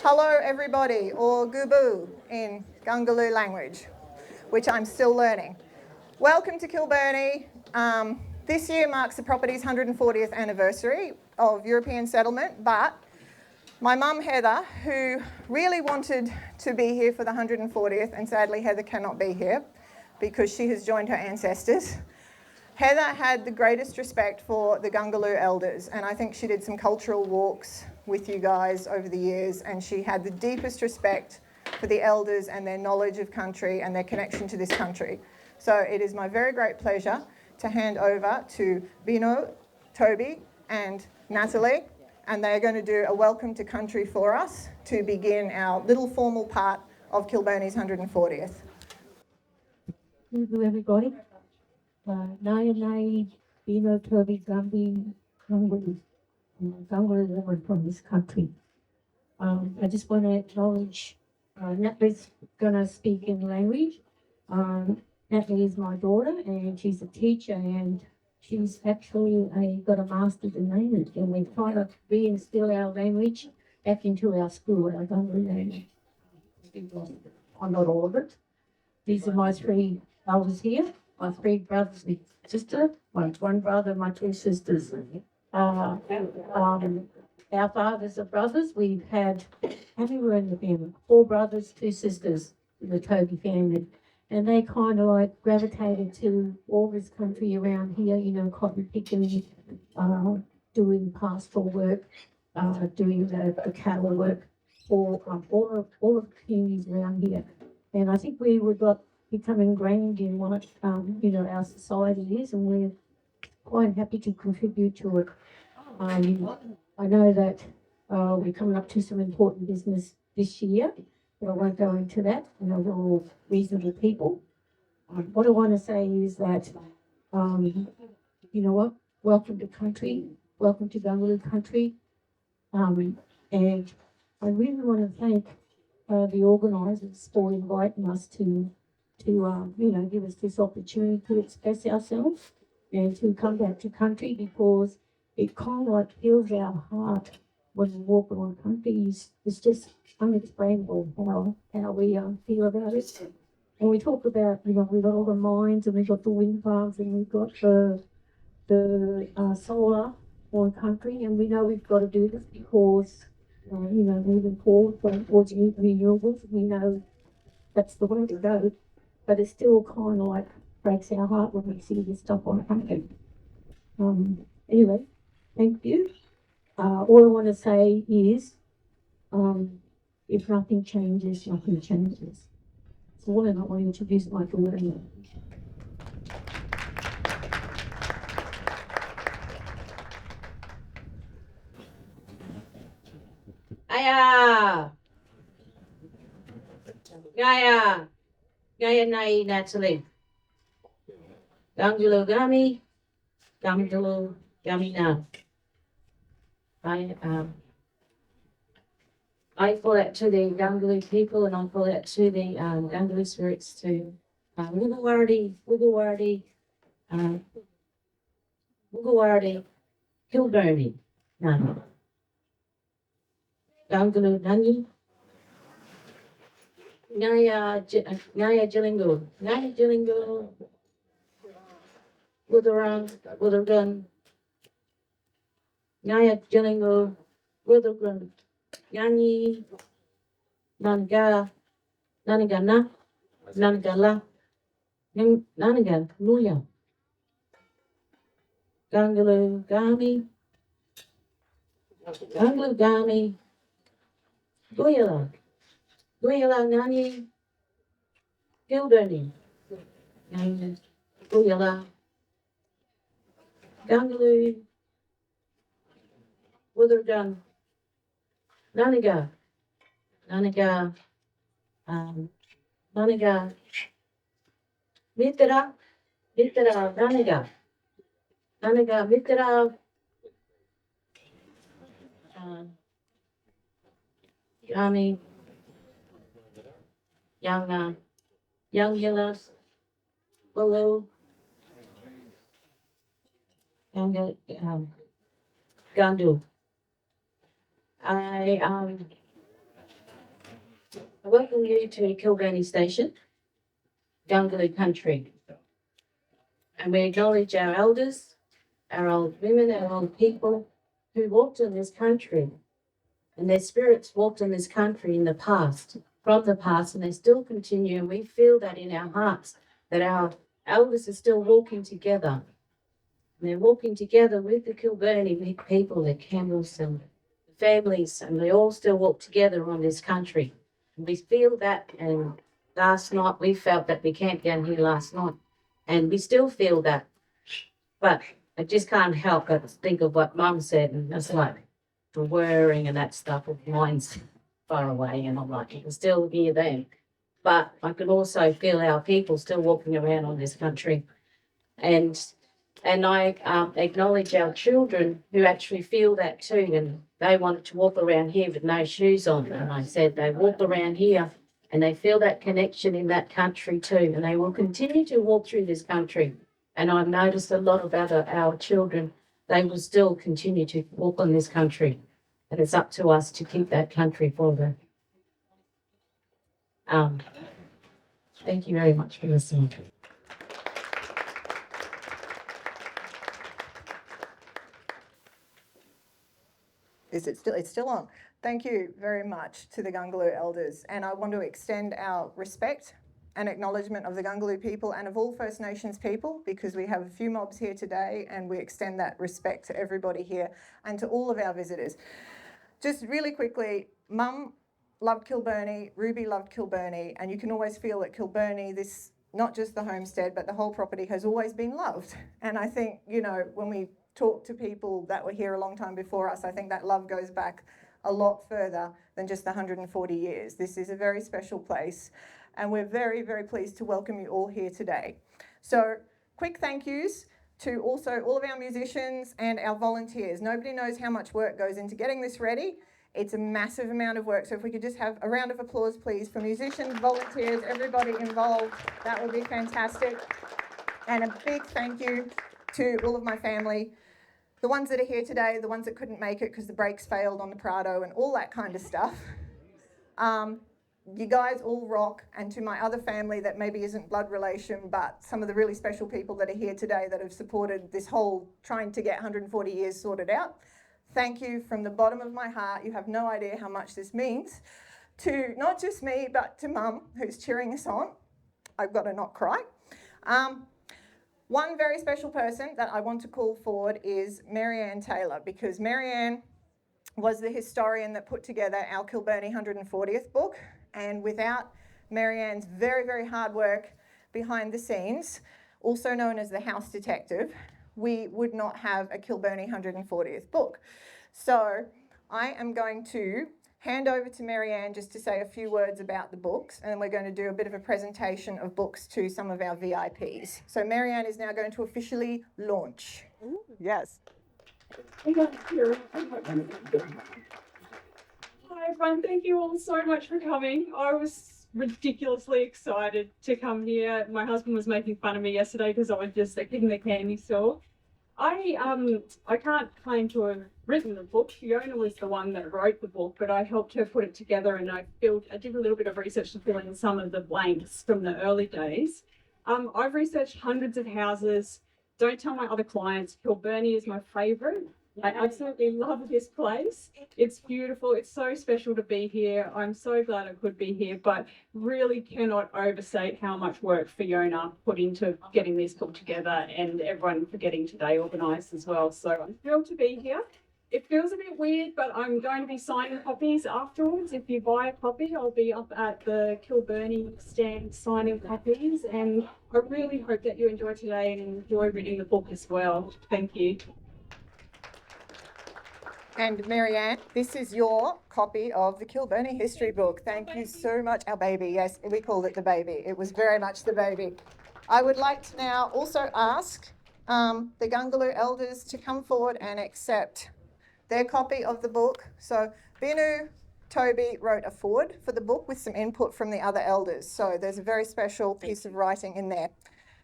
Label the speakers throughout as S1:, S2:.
S1: Hello everybody, or Gubu in Gungaloo language, which I'm still learning. Welcome to Kilburnie. This year marks the property's 140th anniversary of European settlement, but my mum Heather, who really wanted to be here for the 140th, and sadly Heather cannot be here because she has joined her ancestors. Heather had the greatest respect for the Gungaloo elders, and I think she did some cultural walks with you guys over the years, and she had the deepest respect for the elders and their knowledge of country and their connection to this country. So it is my very great pleasure to hand over to Bino, Toby and Natalie, and they're going to do a welcome to country for us to begin our little formal part of Kilburnie's 140th.
S2: Hello everybody. Nai Bino Toby Gumby Gungary woman from this country. I just want to acknowledge Natalie's going to speak in language. Natalie is my daughter and she's a teacher and she's actually got a master's in language, and we're trying to reinstill our language back into our school, our Gungary language. I'm not all of it. These are my three elders here, my three brothers and sister, my one brother, my two sisters. Our fathers are brothers. We've had, how many were in the family? 4 brothers, 2 sisters in the Toby family. And they kind of like gravitated to all this country around here, you know, cotton picking, doing pastoral work, doing the cattle work for all of the communities around here. And I think we would become ingrained in what, our society is, and we're quite happy to contribute to it. I know that we're coming up to some important business this year, but I won't go into that. You know, we're all reasonable people. What I want to say is that, you know what, welcome to country, welcome to Gungaloo country. And I really want to thank the organisers for inviting us to give us this opportunity to express ourselves and to come back to country, because it kind of like fills our heart when we walk around country. It's just unexplainable how we feel about it. And we talk about, we've got all the mines and we've got the wind farms and we've got the solar on country, and we know we've got to do this because moving forward towards renewables, we know that's the way to go. But it still kind of like breaks our heart when we see this stuff on country. Anyway, thank you. All I want to say is, if nothing changes, nothing changes. So I want to introduce my daughter.
S3: Aya! Gaya nai Natalie. Gangalo Gami. Gangalo Gamina. I call it to the Gungaloo people, and I call it to the Gungaloo spirits to Wugawardi, Kilburnie. Gungaloo Nani. Ngaya Jillingo. Wutherun. Ngaya Jillingo. Wutherun. Yani Nanga Nanagana Nangala Nanagan Nuya Gangaloo Gami Guyala Nani Kilburnie Guyala Gangaloo Wuthergun Nanaga, Mitra, Nanaga, Mitra, Yami, Young Yellows, Willow, and Gandu. I I welcome you to Kilburnie Station, Gungaloo Country. And we acknowledge our elders, our old women, our old people who walked in this country, and their spirits walked in this country in the past, from the past, and they still continue. And we feel that in our hearts, that our elders are still walking together. And they're walking together with the Kilburnie people, the Campbells and the families, and they all still walk together on this country. And we feel that, and last night we felt that we camped down here last night, and we still feel that. But I just can't help but think of what Mum said, and it's like the whirring and that stuff of mine's far away, and I'm like, you can still hear them. But I can also feel our people still walking around on this country. And I acknowledge our children who actually feel that too, and they wanted to walk around here with no shoes on. And I said they walk around here and they feel that connection in that country too, and they will continue to walk through this country. And I've noticed a lot about our children, they will still continue to walk on this country. And it's up to us to keep that country for them. Thank you very much for listening.
S1: It's still on. Thank you very much to the Gungaloo elders, and I want to extend our respect and acknowledgement of the Gungaloo people and of all First Nations people, because we have a few mobs here today, and we extend that respect to everybody here and to all of our visitors. Just really quickly, Mum loved Kilburnie, Ruby loved Kilburnie, and you can always feel that Kilburnie, this, not just the homestead, but the whole property has always been loved. And I think, you know, when we talk to people that were here a long time before us, I think that love goes back a lot further than just the 140 years. This is a very special place, and we're very, very pleased to welcome you all here today. So, quick thank yous to also all of our musicians and our volunteers. Nobody knows how much work goes into getting this ready. It's a massive amount of work, so if we could just have a round of applause, please, for musicians, volunteers, everybody involved, that would be fantastic. And a big thank you to all of my family, the ones that are here today, the ones that couldn't make it because the brakes failed on the Prado and all that kind of stuff. You guys all rock, and to my other family that maybe isn't blood relation, but some of the really special people that are here today that have supported this whole trying to get 140 years sorted out. Thank you from the bottom of my heart. You have no idea how much this means to not just me, but to Mum, who's cheering us on. I've got to not cry. One very special person that I want to call forward is Marianne Taylor, because Marianne was the historian that put together our Kilburnie 140th book, and without Marianne's very, very hard work behind the scenes, also known as the house detective, we would not have a Kilburnie 140th book. So I am going to hand over to Marianne just to say a few words about the books, and then we're going to do a bit of a presentation of books to some of our VIPs. So Marianne is now going to officially launch. Ooh. Yes.
S4: Hi everyone, thank you all so much for coming. I was ridiculously excited to come here. My husband was making fun of me yesterday because I was just in the candy store. I can't claim to have written the book. Fiona was the one that wrote the book, but I helped her put it together, and I did a little bit of research to fill in some of the blanks from the early days. I've researched hundreds of houses. Don't tell my other clients, Kilburnie is my favourite. I absolutely love this place. It's beautiful. It's so special to be here. I'm so glad I could be here, but really cannot overstate how much work Fiona put into getting this book together, and everyone for getting today organised as well. So I'm thrilled to be here. It feels a bit weird, but I'm going to be signing copies afterwards. If you buy a copy, I'll be up at the Kilburnie stand signing copies, and I really hope that you enjoy today and enjoy reading the book as well. Thank you.
S1: And Marianne, this is your copy of the Kilburnie history book. Thank you so much. Our baby, yes, we called it the baby. It was very much the baby. I would like to now also ask the Gungaloo elders to come forward and accept their copy of the book. So Binu Toby wrote a foreword for the book with some input from the other elders. So there's a very special piece of writing in there.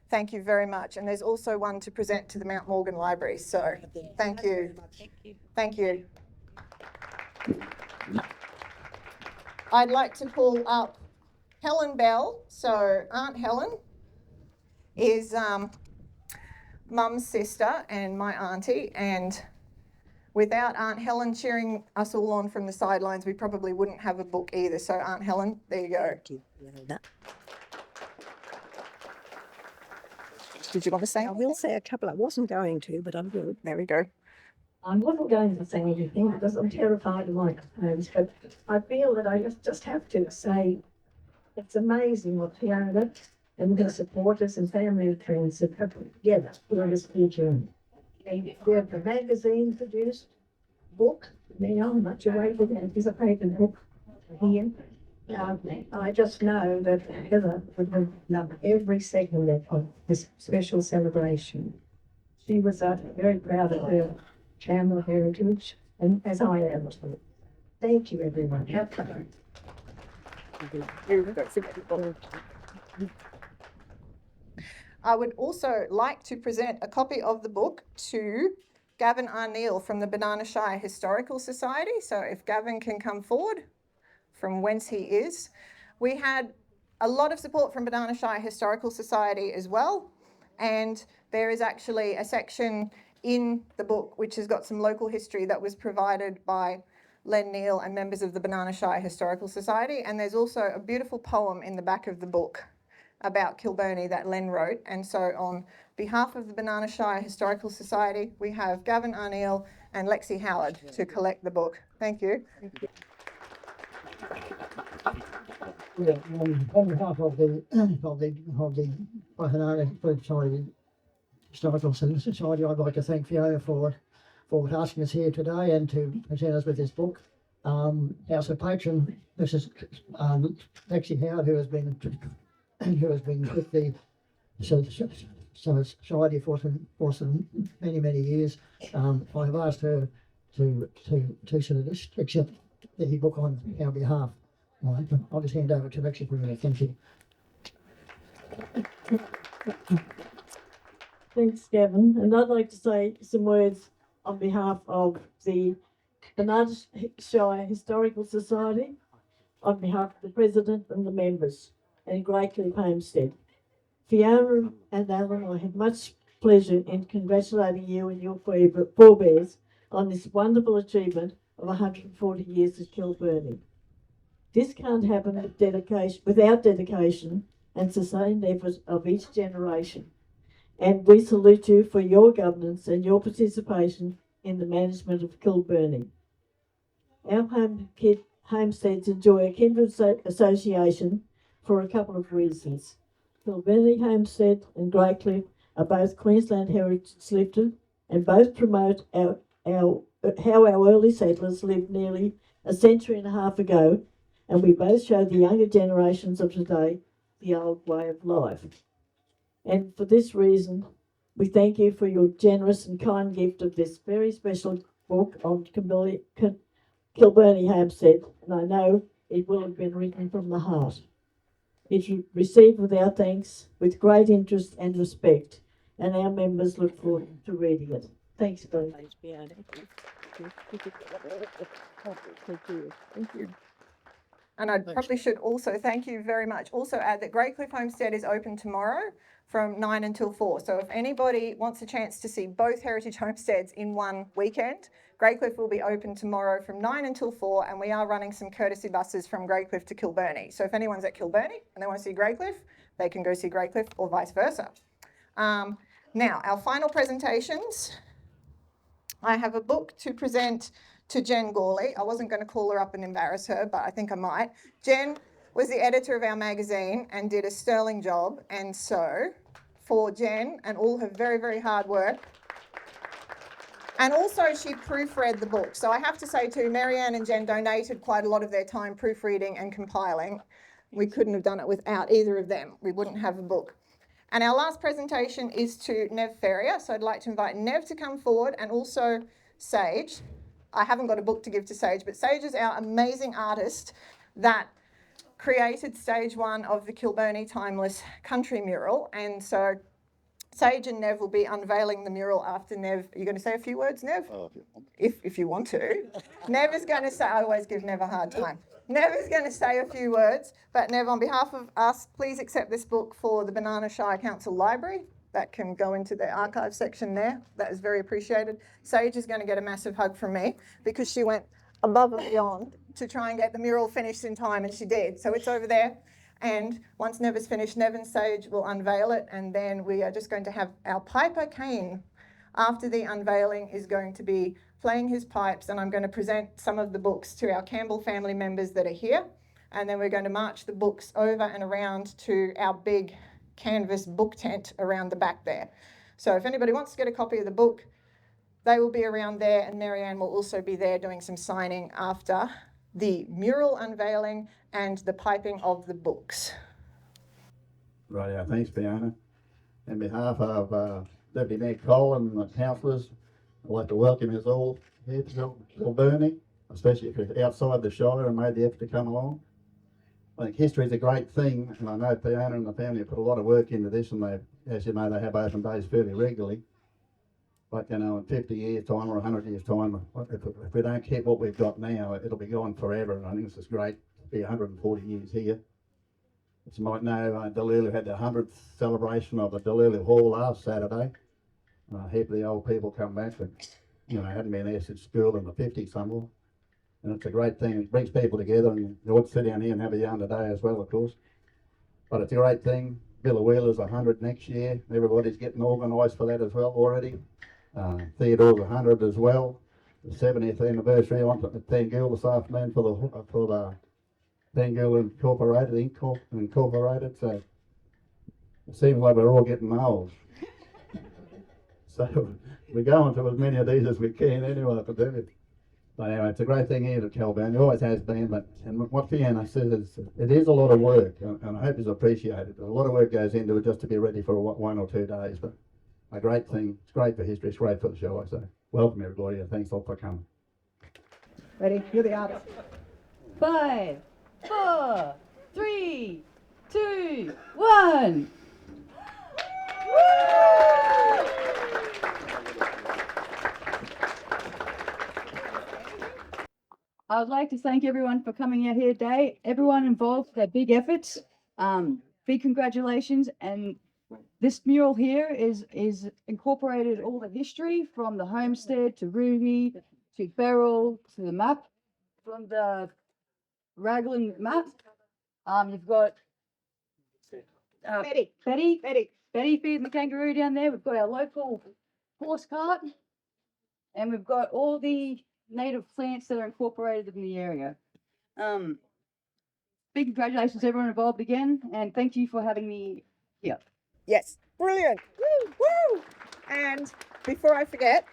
S1: Thank you very much. And there's also one to present to the Mount Morgan Library. So thank you. Thank you. I'd like to call up Helen Bell. So Aunt Helen is Mum's sister and my auntie, and without Aunt Helen cheering us all on from the sidelines, we probably wouldn't have a book either. So Aunt Helen, there you go. Did you want to say?
S5: I will say a couple. I wasn't going to, but I will.
S1: There we go.
S2: I wasn't going to say anything because I'm terrified of microphones, but I feel that I just have to say it's amazing what Fiona and her supporters and family and friends have put together for this new journey. We have the magazine produced, book, now much awaited anticipated book here. I just know that Heather would have loved every second of this special celebration. She was very proud of her family heritage, and as I am too. Thank you, everyone. Have fun.
S1: I would also like to present a copy of the book to Gavin Arneil from the Banana Shire Historical Society. So if Gavin can come forward from whence he is. We had a lot of support from Banana Shire Historical Society as well. And there is actually a section in the book which has got some local history that was provided by Len Neal and members of the Banana Shire Historical Society. And there's also a beautiful poem in the back of the book about Kilburnie that Len wrote. And so on behalf of the Banana Shire Historical Society, we have Gavin Arneil and Lexi Howard to collect the book. Thank you.
S6: Yeah, on behalf of the Historical Society, I'd like to thank Fiona for asking us here today and to present us with this book. Our patron, Mrs. Lexi Howard, who has been with the society for some many years. I have asked her to sort of accept the book on our behalf. I'll just hand over to Lexi for a minute. Thank you.
S7: Thanks, Gavin. And I'd like to say some words on behalf of the Banana Shire Historical Society, on behalf of the President and the members, and Greycliff Homestead. Fiona and Alan, I have much pleasure in congratulating you and your forebears on this wonderful achievement of 140 years of Kilburnie. This can't happen without dedication and sustained effort of each generation. And we salute you for your governance and your participation in the management of Kilburnie. Our homesteads enjoy a kindred association for a couple of reasons. Kilburnie Homestead and Greycliff are both Queensland Heritage lifted and both promote how our early settlers lived nearly a century and a half ago, and we both show the younger generations of today the old way of life. And for this reason, we thank you for your generous and kind gift of this very special book on Kilburnie Homestead, and I know it will have been written from the heart. It is received with our thanks, with great interest and respect, and our members look forward to reading it. Thanks very much.
S5: Thank you.
S1: And I probably should also thank you very much. Also add that Greycliff Homestead is open tomorrow from 9 until 4. So if anybody wants a chance to see both heritage homesteads in one weekend, Greycliff will be open tomorrow from 9 until 4, and we are running some courtesy buses from Greycliff to Kilburnie. So if anyone's at Kilburnie and they want to see Greycliff, they can go see Greycliff or vice versa. Now, our final presentations. I have a book to present to Jen Gawley. I wasn't going to call her up and embarrass her, but I think I might. Jen was the editor of our magazine and did a sterling job. And so for Jen and all her very, very hard work, and also she proofread the book. So I have to say too, Marianne and Jen donated quite a lot of their time proofreading and compiling. We couldn't have done it without either of them. We wouldn't have a book. And our last presentation is to Nev Ferrier. So I'd like to invite Nev to come forward, and also Sage. I haven't got a book to give to Sage, but Sage is our amazing artist that created stage 1 of the Kilburnie Timeless Country Mural. And so Sage and Nev will be unveiling the mural after Nev. Are you going to say a few words, Nev?
S8: Oh,
S1: If you want to. Nev is going to say, I always give Nev a hard time. Nev's going to say a few words, but Nev, on behalf of us, please accept this book for the Banana Shire Council Library. That can go into the archive section there. That is very appreciated. Sage is going to get a massive hug from me because she went above and beyond to try and get the mural finished in time, and she did. So it's over there. And once Nev is finished, Nev and Sage will unveil it, and then we are just going to have our piper Kane after the unveiling is going to be playing his pipes, and I'm going to present some of the books to our Campbell family members that are here, and then we're going to march the books over and around to our big canvas book tent around the back there. So if anybody wants to get a copy of the book, they will be around there, and Marianne will also be there doing some signing after the mural unveiling and the piping of the books.
S8: Right, yeah, thanks, Fiona. On behalf of Deputy Mayor Cole and the councillors, I'd like to welcome you all here to Kilburnie, especially if you're outside the Shire and made the effort to come along. I think history is a great thing, and I know Fiona and the family have put a lot of work into this, and they, as you know, they have open days fairly regularly. But you know, in 50 years' time or 100 years' time, if we don't keep what we've got now, it'll be gone forever. And I think this is great to be 140 years here. As you might know, Delulu had the 100th celebration of the Delulu Hall last Saturday. A heap of the old people come back that, you know, hadn't been there since school in the 50s somewhere. And it's a great thing. It brings people together, and you ought to sit down here and have a yarn today as well, of course. But it's a great thing. Bill of Wheeler's 100 next year. Everybody's getting organised for that as well already. Theodore's 100 as well. The 70th anniversary. I want to thank you this afternoon for the thankyou Incorporated. So it seems like we're all getting old. So we're going to as many of these as we can anyway to do it. But anyway, it's a great thing here at Kilburnie. It always has been, but and what Fiona says is it is a lot of work, and I hope it's appreciated. A lot of work goes into it just to be ready for 1 or 2 days, but a great thing. It's great for history. It's great for the show. So welcome everybody, and thanks all for coming.
S1: Ready? You're the artist.
S9: 5, 4, 3, 2, 1. I would like to thank everyone for coming out here today. Everyone involved had big efforts. Big congratulations. And this mural here is incorporated all the history from the homestead to Ruby to Beryl to the map. From the Raglan map, you've got Betty feeding the kangaroo down there. We've got our local horse cart, and we've got all the native plants that are incorporated in the area. Big congratulations to everyone involved again, and thank you for having me here.
S1: Yes, brilliant. Woo, woo. And before I forget,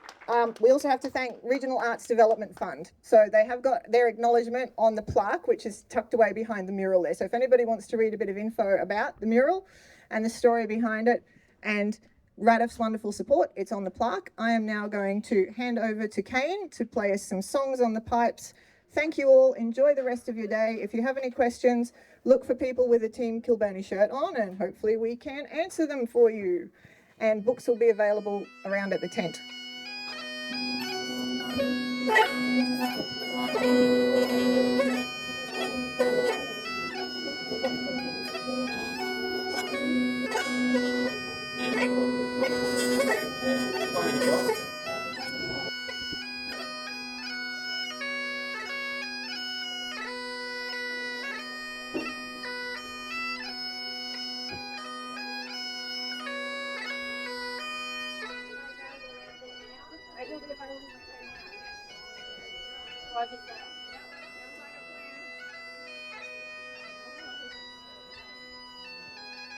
S1: we also have to thank Regional Arts Development Fund. So they have got their acknowledgement on the plaque, which is tucked away behind the mural there. So if anybody wants to read a bit of info about the mural and the story behind it and RADF's wonderful support, it's on the plaque. I am now going to hand over to Kane to play us some songs on the pipes. Thank you all. Enjoy the rest of your day. If you have any questions, look for people with a Team Kilburnie shirt on, and hopefully we can answer them for you. And books will be available around at the tent.
S3: Private.